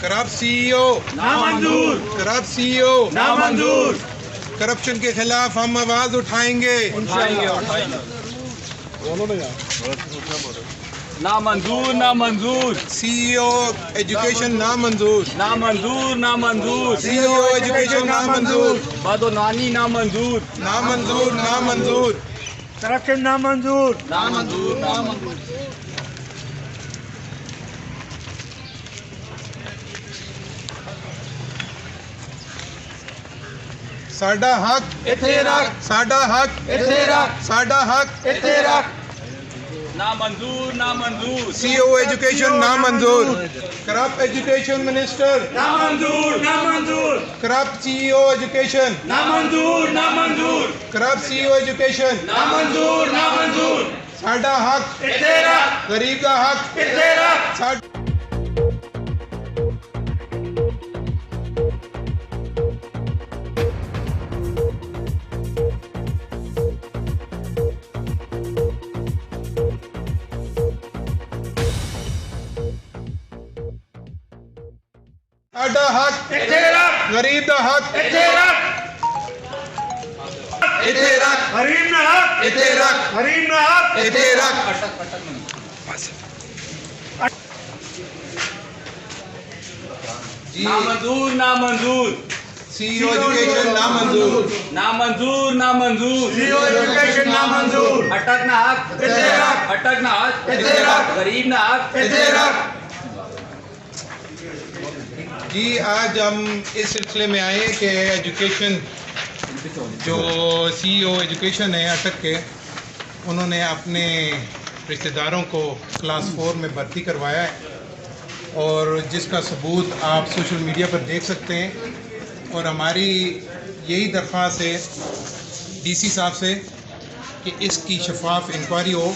کراب سی ای او نامنظور، کراب سی ای او نامنظور، کرپشن کے خلاف ہم آواز اٹھائیں گے. نامنظور، نامنظور، سی ای او ایجوکیشن نامنظور. نامنظور، نامنظور، سی ای او ایجوکیشن نامنظور. بدعنوانی نامنظور، نامنظور نامنظور. کرپشن نامنظور. نامنظور، نامنظور. ساڈا حق اتھے رکھ، ساڈا حق اتھے رکھ، ساڈا حق. اتھے رکھ. نامنظور، نامنظور، سی ای او ایجوکیشن نامنظور. کرپٹ ایجوکیشن منسٹر نامنظور، نامنظور، کرپٹ سی ای او ایجوکیشن. نامنظور، نامنظور، کرپٹ سی ای او ایجوکیشن. نامنظور، نامنظور. ساڈا حق اتھے رکھ، غریب کا حق. اتھے رکھ. ساڈا حق اتھے رکھ، غریب دا حق. اتھے رکھ. اتھے رکھ غریب نہ حق، اتھے رکھ غریب نہ حق. اتھے رکھ. جی نامنظور، نامنظور، سی ای او ایجوکیشن نامنظور. نامنظور، نامنظور. سی ای او ایجوکیشن نامنظور. اٹک نہ حق، اتھے رکھ. اٹک نہ حق، اتھے رکھ. غریب نہ حق، اتھے رکھ. جی آج ہم اس سلسلے میں آئے کہ ایجوکیشن جو سی ای او ایجوکیشن ہے اٹک کے، انہوں نے اپنے رشتہ داروں کو کلاس 4 میں بھرتی کروایا ہے، اور جس کا ثبوت آپ سوشل میڈیا پر دیکھ سکتے ہیں. اور ہماری یہی درخواست ہے ڈی سی صاحب سے کہ اس کی شفاف انکوائری ہو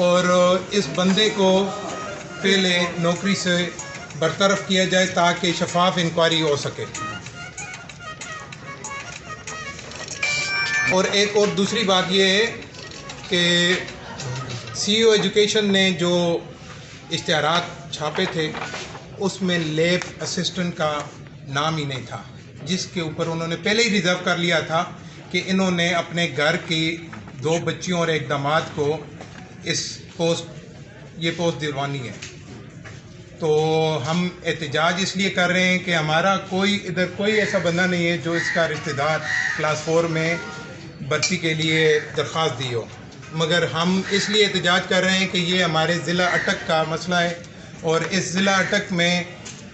اور اس بندے کو پہلے نوکری سے برطرف کیا جائے تاکہ شفاف انکوائری ہو سکے. اور ایک اور دوسری بات یہ ہے کہ سی ای او ایجوکیشن نے جو اشتہارات چھاپے تھے اس میں لیب اسسٹنٹ کا نام ہی نہیں تھا، جس کے اوپر انہوں نے پہلے ہی ریزرو کر لیا تھا کہ انہوں نے اپنے گھر کی 2 بچیوں اور ایک داماد کو یہ پوسٹ دلوانی ہے. تو ہم احتجاج اس لیے کر رہے ہیں کہ ہمارا ادھر کوئی ایسا بندہ نہیں ہے جو اس کا رشتہ دار کلاس 4 میں بھرتی کے لیے درخواست دی ہو، مگر ہم اس لیے احتجاج کر رہے ہیں کہ یہ ہمارے ضلع اٹک کا مسئلہ ہے، اور اس ضلع اٹک میں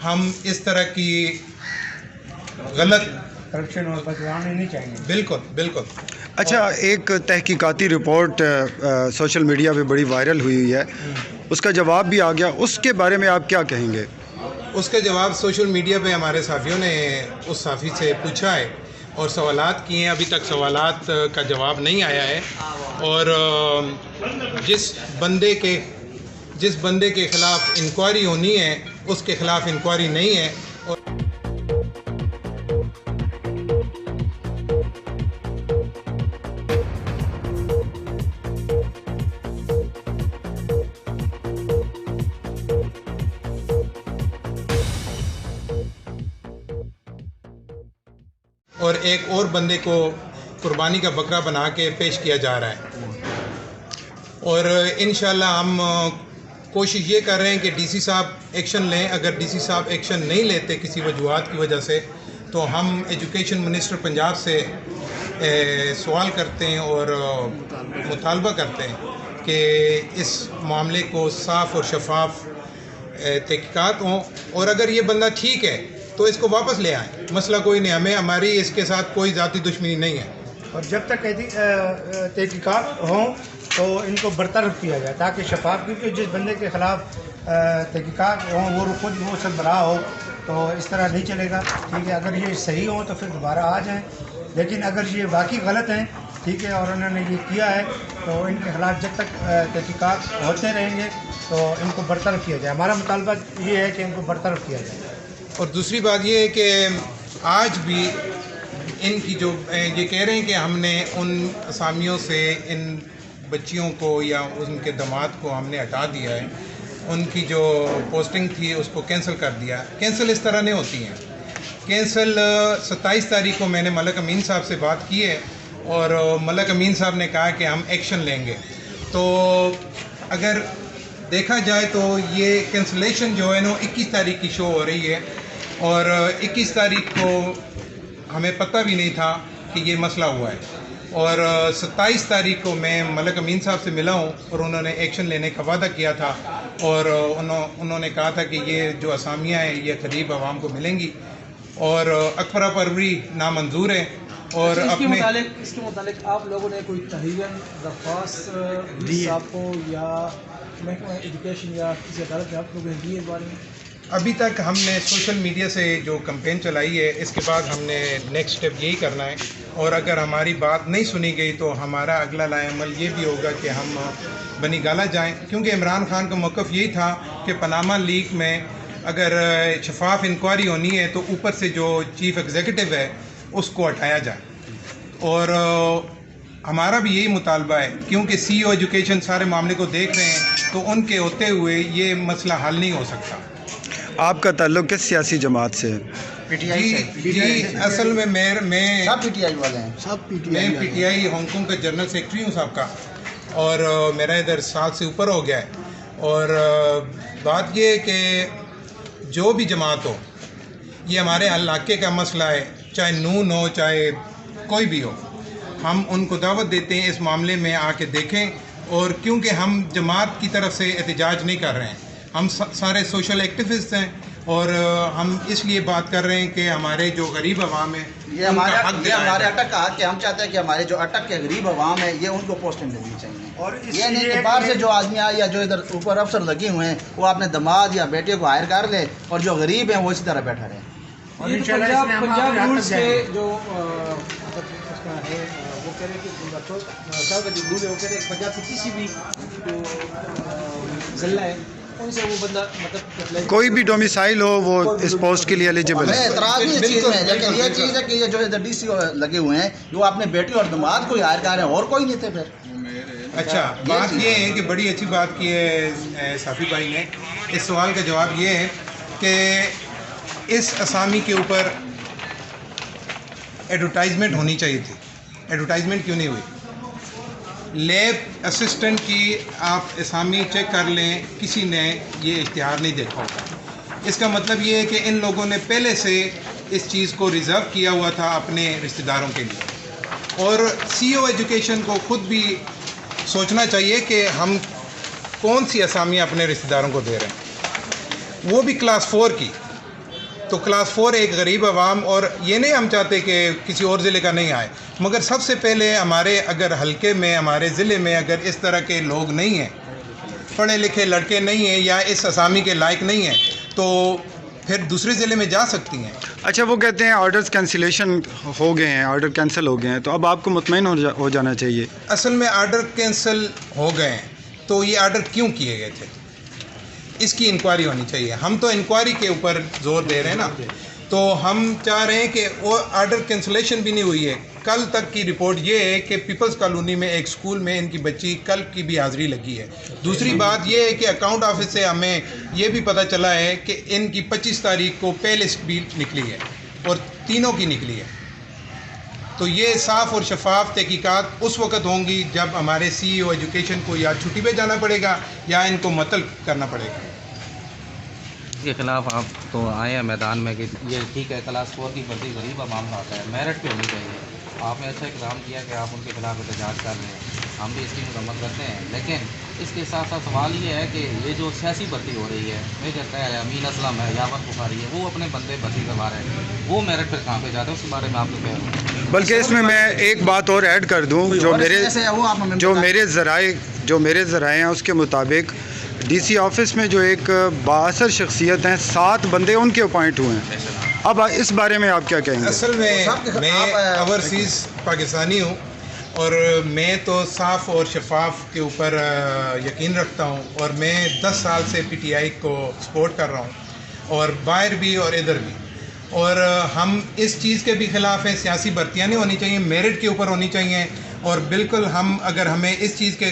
ہم اس طرح کی غلط کرپشن اور بدعنوانی نہیں چاہیے. بالکل بالکل. اچھا، ایک تحقیقاتی رپورٹ سوشل میڈیا پہ بڑی وائرل ہوئی ہے، اس کا جواب بھی آ گیا، اس کے بارے میں آپ کیا کہیں گے؟ اس کا جواب سوشل میڈیا پہ ہمارے صحافیوں نے اس صحافی سے پوچھا ہے اور سوالات کیے ہیں. ابھی تک سوالات کا جواب نہیں آیا ہے، اور جس بندے کے خلاف انکوائری ہونی ہے اس کے خلاف انکوائری نہیں ہے. اور ایک اور بندے کو قربانی کا بکرا بنا کے پیش کیا جا رہا ہے. اور انشاءاللہ ہم کوشش یہ کر رہے ہیں کہ ڈی سی صاحب ایکشن لیں. اگر ڈی سی صاحب ایکشن نہیں لیتے کسی وجوہات کی وجہ سے، تو ہم ایجوکیشن منسٹر پنجاب سے سوال کرتے ہیں اور مطالبہ کرتے ہیں کہ اس معاملے کو صاف اور شفاف تحقیقات ہوں، اور اگر یہ بندہ ٹھیک ہے تو اس کو واپس لے آئیں. مسئلہ کوئی نہیں، ہماری اس کے ساتھ کوئی ذاتی دشمنی نہیں ہے. اور جب تک تحقیقات ہوں تو ان کو برطرف کیا جائے تاکہ شفاف، کیونکہ جس بندے کے خلاف تحقیقات ہوں وہ خود وہ سربراہ ہو تو اس طرح نہیں چلے گا. ٹھیک ہے، اگر یہ صحیح ہو تو پھر دوبارہ آ جائیں، لیکن اگر یہ واقعی غلط ہیں، ٹھیک ہے، اور انہوں نے یہ کیا ہے تو ان کے خلاف جب تک تحقیقات ہوتے رہیں گے تو ان کو برطرف کیا جائے. ہمارا مطالبہ یہ ہے کہ ان کو برطرف کیا جائے. اور دوسری بات یہ ہے کہ آج بھی ان کی جو یہ کہہ رہے ہیں کہ ہم نے ان اسامیوں سے ان بچیوں کو یا ان کے داماد کو ہم نے ہٹا دیا ہے، ان کی جو پوسٹنگ تھی اس کو کینسل کر دیا. کینسل اس طرح نہیں ہوتی ہیں. کینسل 27 تاریخ کو میں نے ملک امین صاحب سے بات کی ہے اور ملک امین صاحب نے کہا کہ ہم ایکشن لیں گے. تو اگر دیکھا جائے تو یہ کینسلیشن جو ہے نا 21 تاریخ کی شو ہو رہی ہے اور 21 تاریخ کو ہمیں پتہ بھی نہیں تھا کہ یہ مسئلہ ہوا ہے. اور 27 تاریخ کو میں ملک امین صاحب سے ملا ہوں اور انہوں نے ایکشن لینے کا وعدہ کیا تھا اور انہوں نے کہا تھا کہ یہ جو اسامیاں ہیں یہ قریب عوام کو ملیں گی اور اکبرہ پروری نامنظور ہے. اور اس کے متعلق آپ لوگوں نے کوئی تحریر درخواست صاحب کو یا محکمہ ایجوکیشن یا کسی عدالت میں آپ لوگوں نے دی اس بارے میں؟ ابھی تک ہم نے سوشل میڈیا سے جو کمپین چلائی ہے اس کے بعد ہم نے نیکسٹ اسٹیپ یہی کرنا ہے اور اگر ہماری بات نہیں سنی گئی تو ہمارا اگلا لائے عمل یہ بھی ہوگا کہ ہم بنی گالہ جائیں کیونکہ عمران خان کا موقف یہی تھا کہ پاناما لیک میں اگر شفاف انکوائری ہونی ہے تو اوپر سے جو چیف ایگزیکٹو ہے اس کو ہٹایا جائے. اور ہمارا بھی یہی مطالبہ ہے کیونکہ سی او ایجوکیشن سارے معاملے کو دیکھ رہے ہیں تو ان کے ہوتے ہوئے یہ مسئلہ حل نہیں ہو سکتا. آپ کا تعلق کس سیاسی جماعت سے؟ جی اصل میں میں سب پی ٹی آئی والے ہیں. میں P T I Hong Kong کا جنرل سیکرٹری ہوں صاحب کا اور میرا ادھر 1 سال سے اوپر ہو گیا ہے. اور بات یہ ہے کہ جو بھی جماعت ہو یہ ہمارے علاقے کا مسئلہ ہے چاہے نون ہو چاہے کوئی بھی ہو ہم ان کو دعوت دیتے ہیں اس معاملے میں آ کے دیکھیں. اور کیونکہ ہم جماعت کی طرف سے احتجاج نہیں کر رہے ہیں ہم سارے سوشل ایکٹیوسٹ ہیں اور ہم اس لیے بات کر رہے ہیں کہ ہمارے جو غریب عوام ہیں یہ ہمارے اٹک کا حق ہے. ہم چاہتے ہیں کہ ہمارے جو اٹک کے غریب عوام ہیں یہ ان کو پوسٹیں دینی چاہیے اور یہ نہیں کہ باہر سے جو آدمی آئے یا جو ادھر اوپر افسر لگے ہوئے ہیں وہ اپنے دماد یا بیٹے کو ہائر کر لے اور جو غریب ہیں وہ اسی طرح بیٹھا رہے. یہ تو پنجاب رولز کے جو اس کا ہے وہ کہہ رہے ہیں کہ صاحب کا جو رول ہے وہ کہہ رہے ہیں پنجاب کی کسی بھی جو ضلع ہے ان سے وہ بندہ مطلب کوئی بھی ڈومیسائل ہو وہ اس پوسٹ کے لیے ایلیجبل ہمیں ہے. اعتراض نہیں اس چیز میں لیکن یہ چیز ہے کہ یہ جو ادھر ڈی سی لگے ہوئے ہیں وہ اپنے بیٹی اور دماد کو ہی ہائر کر رہے ہیں اور کوئی نہیں تھے. پھر اچھا بات یہ ہے کہ بڑی اچھی بات کی ہے صافی بھائی نے. اس سوال کا جواب یہ ہے کہ اس اسامی کے اوپر ایڈورٹائزمنٹ ہونی چاہیے تھی. ایڈورٹائزمنٹ کیوں نہیں ہوئی؟ لیب اسسٹنٹ کی آپ اسامی چیک کر لیں کسی نے یہ اشتہار نہیں دیکھا ہوگا. اس کا مطلب یہ ہے کہ ان لوگوں نے پہلے سے اس چیز کو ریزرو کیا ہوا تھا اپنے رشتہ داروں کے لیے. اور سی او ایجوکیشن کو خود بھی سوچنا چاہیے کہ ہم کون سی اسامیاں اپنے رشتہ داروں کو دے رہے ہیں وہ بھی کلاس 4 کی. تو کلاس 4 ایک غریب عوام اور یہ نہیں ہم چاہتے کہ کسی اور ضلع کا نہیں آئے مگر سب سے پہلے ہمارے اگر حلقے میں ہمارے ضلع میں اگر اس طرح کے لوگ نہیں ہیں پڑھے لکھے لڑکے نہیں ہیں یا اس اسامی کے لائق نہیں ہیں تو پھر دوسرے ضلع میں جا سکتی ہیں. اچھا وہ کہتے ہیں آرڈرز کینسلیشن ہو گئے ہیں آرڈر کینسل ہو گئے ہیں تو اب آپ کو مطمئن ہو جانا چاہیے. اصل میں آرڈر کینسل ہو گئے ہیں تو یہ آرڈر کیوں کیے گئے تھے اس کی انکوائری ہونی چاہیے. ہم تو انکوائری کے اوپر زور دے رہے ہیں نا تو ہم چاہ رہے ہیں کہ وہ آرڈر کینسلیشن بھی نہیں ہوئی ہے. کل تک کی رپورٹ یہ ہے کہ پیپلز کالونی میں ایک سکول میں ان کی بچی کل کی بھی حاضری لگی ہے. دوسری بات یہ ہے کہ اکاؤنٹ آفس سے ہمیں یہ بھی پتہ چلا ہے کہ ان کی 25 تاریخ کو پے لسٹ بھی نکلی ہے اور تینوں کی نکلی ہے. تو یہ صاف اور شفاف تحقیقات اس وقت ہوں گی جب ہمارے سی او ایجوکیشن کو یا چھٹی پہ جانا پڑے گا یا ان کو مطلب کرنا پڑے گا. اس کے خلاف آپ تو آئے ہیں میدان میں کہ یہ ٹھیک ہے کلاس 4 کی بھرتی غریب عوام کا آتا ہے میرٹ پہ ہونی چاہیے. آپ نے اچھا اقدام کیا کہ آپ ان کے خلاف احتجاج کر رہے ہیں ہم بھی اس کی مذمت کرتے ہیں. لیکن اس کے ساتھ ساتھ سوال یہ ہے کہ یہ جو سیاسی بھرتی ہو رہی ہے میجر طاہر ہے امین اسلم ہے یاور بخاری ہے وہ اپنے بندے بھرتی کروا رہے ہیں وہ میرٹ پہ کہاں پہ جاتے ہیں اس کے بارے میں آپ کو کہہ رہے ہیں. بلکہ اس میں ایک بات اور ایڈ کر دوں جو میرے ذرائع ہیں اس کے مطابق ڈی سی آفس میں جو ایک بااثر شخصیت ہیں 7 بندے ان کے اپوائنٹ ہوئے ہیں. اب اس بارے میں آپ کیا کہیں گے؟ اصل میں اوورسیز پاکستانی ہوں اور میں تو صاف اور شفاف کے اوپر یقین رکھتا ہوں اور میں 10 سال سے پی ٹی آئی کو سپورٹ کر رہا ہوں اور باہر بھی اور ادھر بھی. اور ہم اس چیز کے بھی خلاف ہیں سیاسی بھرتیاں نہیں ہونی چاہیے میرٹ کے اوپر ہونی چاہیے. اور بالکل ہم اگر ہمیں اس چیز کے